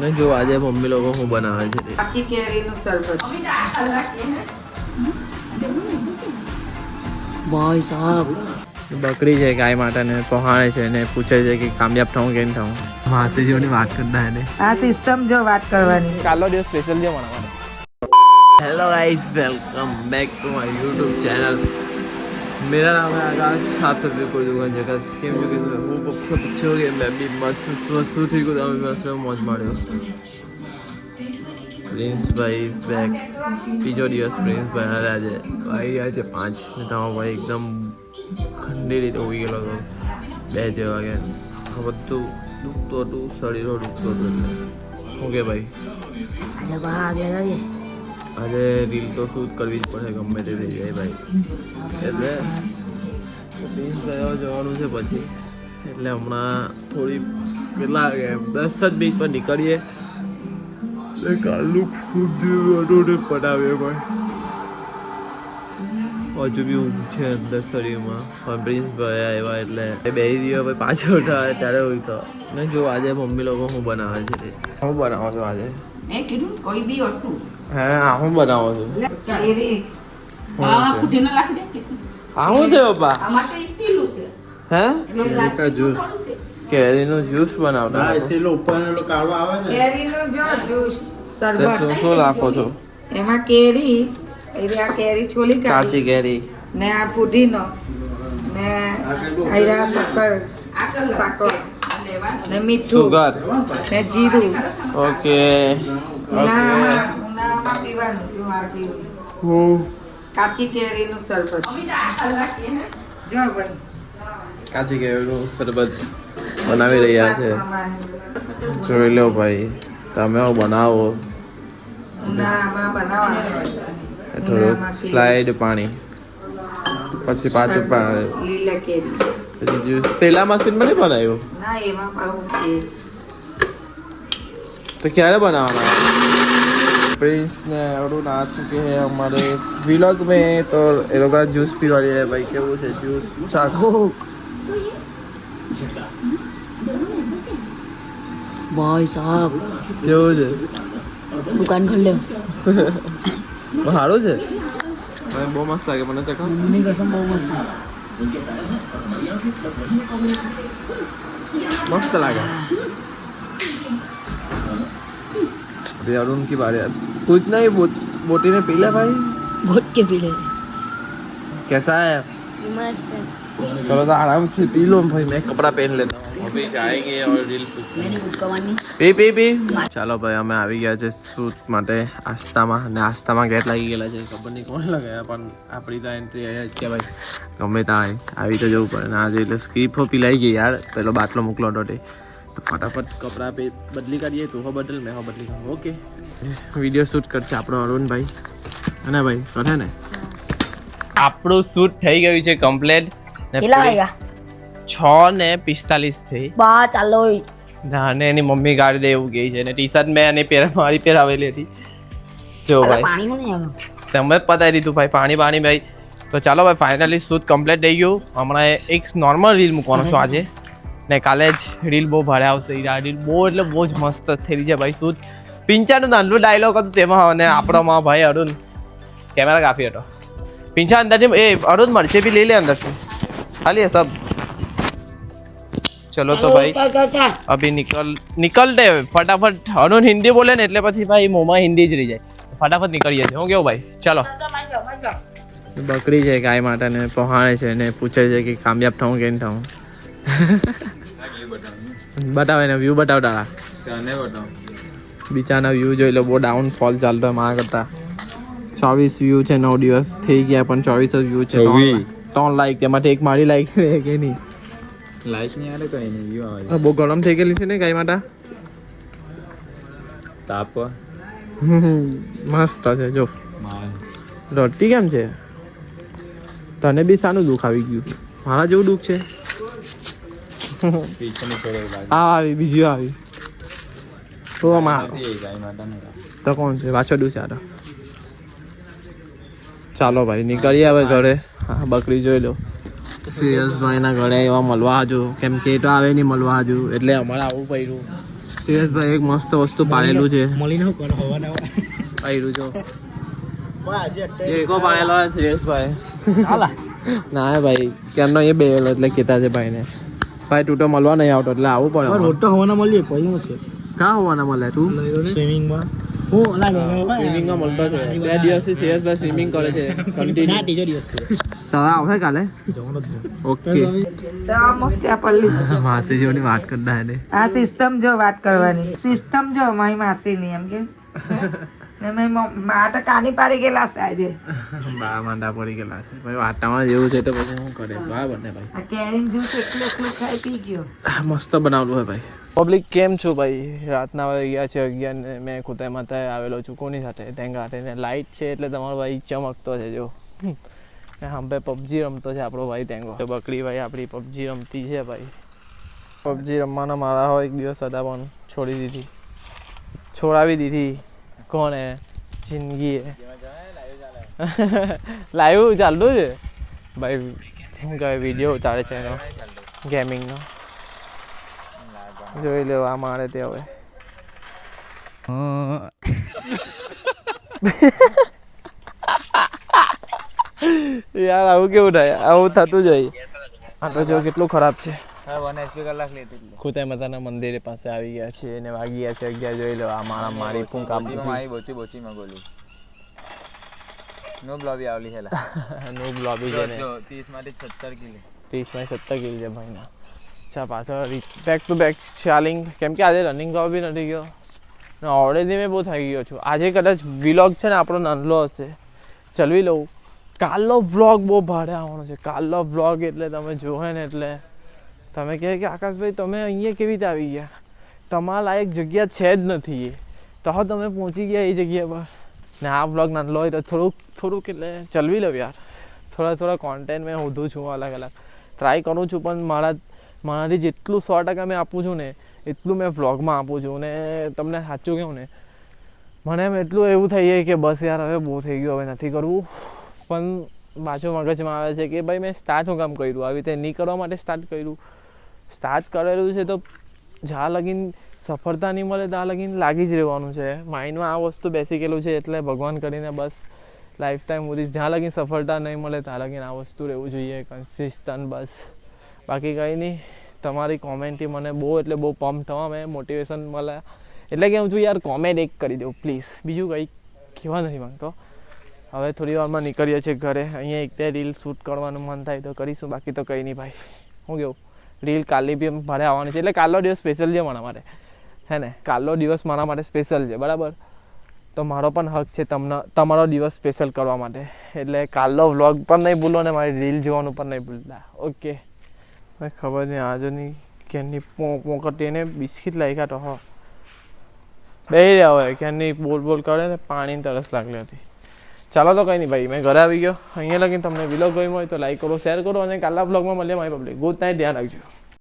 ને જો આજે મમ્મી લોકો શું બનાવે છે કાચી કેરીનું શરબત ભાઈ સાહેબ બકરી છે ગાય માટે ને પહાણે છે ને પૂછે છે કે કામયાબ થવું કે નહીં થવું માસીજીઓની વાત કરતા એને આ સિસ્ટમ જો વાત કરવાની કાલો દિવસ સ્પેશિયલ છે બનાવવાનો hello guys welcome back to my YouTube channel मेरा नाम है आकाश आप सभी को दुकान जगह सेम जो कि वो सब अच्छे हो गए मैं भी मस्त मस्त ठीक हूँ मैं मस्त मौज मार्यो प्रिंस भाई इज बैक बीजो दिवस प्रिंस भाई आज भाई आज 5 ને તમારો ભાઈ એકદમ ખંડી રીતે ઉઈ ગયેલો હતો 2 જેવા કે આ બધું દુખતું હતું શરીરો દુખતું હતું ઓકે ભાઈ અરે બા આગળ આવીએ આજે રીલ તો શૂટ કરવી જ પડે ગમે તે થઈ જાય ભાઈ એટલે પ્રિન્સ ભાઈ જવાનું છે પછી એટલે હમણાં થોડી કેટલા વાગે 10 જ મિનિટ પર નીકળીએ કાલનું શૂટ પટાવીએ ભાઈ હજુ બી ઊંઘ છે અંદર શરીરમાં પણ પ્રિન્સ ભાઈ આવ્યા એટલે બે દિવસ ભાઈ પાછો ઉઠાવે ત્યારે હોય તો ને જો આજે મમ્મી લોકો શું બનાવે છે શું બનાવો છો આજે મેં કીધું કોઈ બી હતું હે હું બનાવો છું કેરી આ ફૂટીને રાખી દે હા હું છે પપ્પા આ માટે સ્ટીલું છે હે કેરીનું જ્યુસ કેરીનું જ્યુસ બનાવતા હા સ્ટીલ ઉપરનો કાળો આવે ને કેરીનું જો જ્યુસ શરબત શું નાખો છો એમાં કેરી એટલે આ કેરી છોલી કાચી કાઢી કેરી ને આ ફૂટીનો ને આયરા સાકર ને મીઠું સુગર ને જીરું ઓકે ઉનાળામાં પીવાનું જો આ જીરું હું કાચી કેરીનું શરબત જો ભાઈ કાચી કેરીનું શરબત બનાવી રહ્યા છે જોઈ લો ભાઈ તમે બનાવો ઉનાળામાં બનાવવાનું થોડુંક સ્લાઈડ પાણી પછી પાછું પાણી લીલા કેરી પછી જ્યુસ પેલા મશીનમાં નહીં બનાવ્યું ના એમાં પાવું છે तो क्या बनाना प्रिंस ने अरुण आ चुके हैं हमारे व्लॉग में तो ये लोग जूस पीवाड़ी है भाई क्या वो है जूस चाक ભાઈ સાહેબ કેવું છે દુકાન ખોલી લે સારું છે મને બહુ મસ્ત લાગે મને તો મમ્મી કસમ બહુ મસ્ત मस्त लगा अभी अरुण की बारी है कुछ नहीं बोटी ने पी लिया भाई घोट के पी ले कैसा है चलो तो आराम से पी लो भाई मैं कपड़ा पहन लेता हूँ अभी जाएंगे और रील शूट મેની ગુટકાવાની પી ચાલો ભાઈ અમે આવી ગયા છે શૂટ માટે આસ્તામાં અને આસ્તામાં ગેટ લાગી ગયેલા છે ખબર નહીં કોણ લગાવ્યા પણ આપણી તો એન્ટ્રી અહીંયા જ કે ભાઈ ગમે ત્યાં આવી તો જવું પડે ને આજે એટલે સ્કીપ પીલાઈ ગઈ યાર પેલો બાટલો મોકલો તો ફટાફટ કપડાં બદલી કાઢીએ તું હો બદલ મેં હો બદલી કાઢું ઓકે વિડીયો શૂટ કરશે આપણો અરુણભાઈ અને ભાઈ કરે ને આપણું શૂટ થઈ ગયું છે કમ્પ્લીટ કેટલા વાગ્યા 6:45 થઈ બા ચાલો અને એની મમ્મી ગાડી દે એવું ગઈ છે ને ટી શર્ટ મેં અને મારી પહેરાવેલી હતી જો ભાઈ પાણી હું નહીં આવ્યું તમે જ પતાવી દીધું ભાઈ પાણી ભાઈ તો ચાલો ભાઈ ફાઇનલી શૂટ કમ્પ્લીટ થઈ ગયું હમણાં એક નોર્મલ રીલ મૂકવાનો છું આજે ને કાલે જ રીલ બહુ ભારે આવશે આ રીલ બહુ એટલે બહુ જ મસ્ત થયેલી છે ભાઈ શૂટ પિંચાનું નાનું ડાયલોગ હતું તેમાં અને આપણોમાં ભાઈ અરુણ કેમેરા કાફી હતો પિંચા અંદરથી એ અરુણ મરચે બી લઈ લે અંદર से खाली है सब चलो तो भाई अभी निकलते फटाफट अरुण हिंदी बोले ने એટલે પછી ભાઈ મોમાં હિન્દી જ રહી જાય ફટાફટ નીકળીએ છે હું કેવું ભાઈ ચાલો બકરી છે ગાય માટે ને પહાણે છે ને પૂછે છે કે કામયાબ થવું કે નહીં થવું બતાવે ને વ્યૂ બતાવતા બિચારના વ્યૂ જોઈ લો બહુ ડાઉનફોલ ચાલતો માં કરતા 24 વ્યૂ છે 9 દિવસ થઈ ગયા પણ 24 વ્યૂ છે 3 લાઈક તેમાંથી એક મારી લાઈક છે કે નહીં લાઈટ નહીં આવે કઈ નહીં વ્યૂ આવે બહુ ગરમ થઈ ગયેલી છે ને ગાય માટે તાપ મસ્ત છે જો રડતી કેમ છે તને બી શાનું દુઃખ આવી ગયું મારા જેવું દુઃખ છે આવી બીજી આવી તો તો કોણ છે પાછો દુઃખ છે ચાલો ભાઈ નીકળીએ હવે ઘરે હા બકરી જોઈ લો સિરિયસ ભાઈના ઘરે એવા મળવા હજુ કેમ કે એ તો આવે નહીં મળવા હજુ એટલે અમારે આવવું પડ્યું સુરેશભાઈ એક મસ્ત વસ્તુ પાડેલું છે મળીને હું કરો હવાના પાડ્યું જો આજે એકો પાડેલો છે સુરેશભાઈ હાલા ના ભાઈ કેમનો એ બેલો એટલે કહેતા છે ભાઈને ભાઈ તું તો મળવા નહીં આવતો એટલે આવવું પડે રોટો હવાના મળીએ પછી હું છે ક્યાં હોવાના મળે તું સ્વિમિંગમાં હું સ્વિમિંગમાં મળતો છે બે દિવસથી સુરેશભાઈ સ્વિમિંગ કરે છે કન્ટિન્યુ ત્રીજો દિવસ છે તારા આવશે કાલે જવાનો જ ઓકે તો અમુક ત્યાં પલ્લી માસી જેવની વાત કરતા એને આ સિસ્ટમ જો વાત કરવાની સિસ્ટમ જો મારી માસીની એમ કે ને મેં મા તો કાની પાડી ગયેલા છે આજે બા માંડા પડી ગયેલા છે ભાઈ વાતાવરણ જેવું છે તો પછી શું કરે બરાબર ને ભાઈ આ કેરીન જ્યુસ એકલું એકલું ખાઈ પી ગયો મસ્ત બનાવલું હોય ભાઈ પબ્લિક કેમ છો ભાઈ રાતના વાગી ગયા છે 11 ને મેં ખુદાઈ માતા આવેલો છું કોની સાથે તેંગા ને લાઇટ છે એટલે તમારો ભાઈ ચમકતો છે જો હંપે પબજી રમતો છે આપણો ભાઈ તેંગો તો બકડી ભાઈ આપણી પબજી રમતી છે ભાઈ પબજી રમવાના મારા હોય એક દિવસ હતા પણ છોડી દીધી છોડાવી દીધી કોણે જિંદગીએ લાઈવ ચાલતું છે ભાઈ શું કહેવાય વિડીયો ઉતારે છે એનો ગેમિંગનો જોઈ લેવા મારે તે હવે યાર આવું કેવું થાય આવું થતું જાય આ તો જો કેટલું ખરાબ છે ખુદાઈ માતાના મંદિર પાસે આવી ગયા છે અને વાગી ગયા છે 11 જોઈ લો આ મારા મારી ફૂંકા મારી બોચી માં ગોલી નો બ્લોબી આવલી હેલા નો બ્લોબી છે ને 30 માંથી 17 કિલો 30 માં 17 કિલ છે ભાઈના અચ્છા પાછળ બેક ટુ બેક ચાલિંગ કેમ કે આજે રનિંગ કરવા બી નથી ગયો ને ઓલરેડી મેં બહુ થાકી ગયો છું આજે કદાચ વ્લોગ છે ને આપણો નાનલો હશે ચલવી લઉં કાલનો વ્લોગ બહુ ભારે આવવાનો છે કાલનો વ્લોગ એટલે તમે જોહે ને એટલે તમે કહે કે આકાશભાઈ તમે અહીંયા કેવી રીતે આવી ગયા તમારા લાયક જગ્યા છે જ નથી તો તમે પહોંચી ગયા એ જગ્યા પર ને આ વ્લોગ નાનલો હોય તો થોડુંક એટલે ચલવી લઉં યાર થોડા કોન્ટેન્ટ મેં શોધું છું અલગ અલગ ટ્રાય કરું છું પણ મારાથી જેટલું 100% મેં આપું છું ને એટલું મેં વ્લોગમાં આપું છું ને તમને સાચું કહું ને મને એમ એટલું એવું થઈ જાય કે બસ યાર હવે બહુ થઈ ગયું હવે નથી કરવું પણ પાછું મગજમાં આવે છે કે ભાઈ મેં સ્ટાર્ટ હું કામ કર્યું આવી રીતે નહીં કરવા માટે સ્ટાર્ટ કરેલું છે તો જ્યાં લગીન સફળતા નહીં મળે ત્યાં લગીન લાગી જ રહેવાનું છે માઇન્ડમાં આ વસ્તુ બેસી ગયેલું છે એટલે ભગવાન કરીને બસ લાઈફ ટાઈમ સુધી જ્યાં લગીન સફળતા નહીં મળે ત્યાં લગીન આ વસ્તુ રહેવું જોઈએ કન્સિસ્ટન્ટ બસ બાકી કંઈ નહીં તમારી કોમેન્ટથી મને બહુ એટલે બહુ પમ્પ થવા મેં મોટિવેશન મળે એટલે કે હું છું યાર કોમેન્ટ એક કરી દઉં પ્લીઝ બીજું કંઈ કહેવા નથી માંગતો હવે થોડી વારમાં નીકળીએ છીએ ઘરે અહીંયા એક બે રીલ શૂટ કરવાનું મન થાય તો કરીશું બાકી તો કંઈ નહીં ભાઈ હું કેવું રીલ કાલે બી ભારે આવવાની છે એટલે કાલનો દિવસ સ્પેશિયલ છે મારા માટે હે ને કાલનો દિવસ મારા માટે સ્પેશિયલ છે બરાબર તો મારો પણ હક છે તમારો દિવસ સ્પેશિયલ કરવા માટે એટલે કાલનો વ્લોગ પણ નહીં ભૂલો ને મારી રીલ જોવાનું પણ નહીં ભૂલતા ઓકે ભાઈ ખબર નહીં આજની ક્યાંની પોકટી એને બિસ્કીટ લાગ્યા તો હો બે રહ્યા હોય ક્યાંની બોલ કરે ને પાણીની તરસ લાગલી હતી ચાલો તો કંઈ નહીં ભાઈ મેં ઘરે આવી ગયો અહીંયા લગીને તમને વ્લોગ ગમ્યો હોય તો લાઈક કરો શેર કરો અને કાલના વ્લોગમાં મળીએ મારી પબ્લિક ગુડ નાઇટ ધ્યાન રાખજો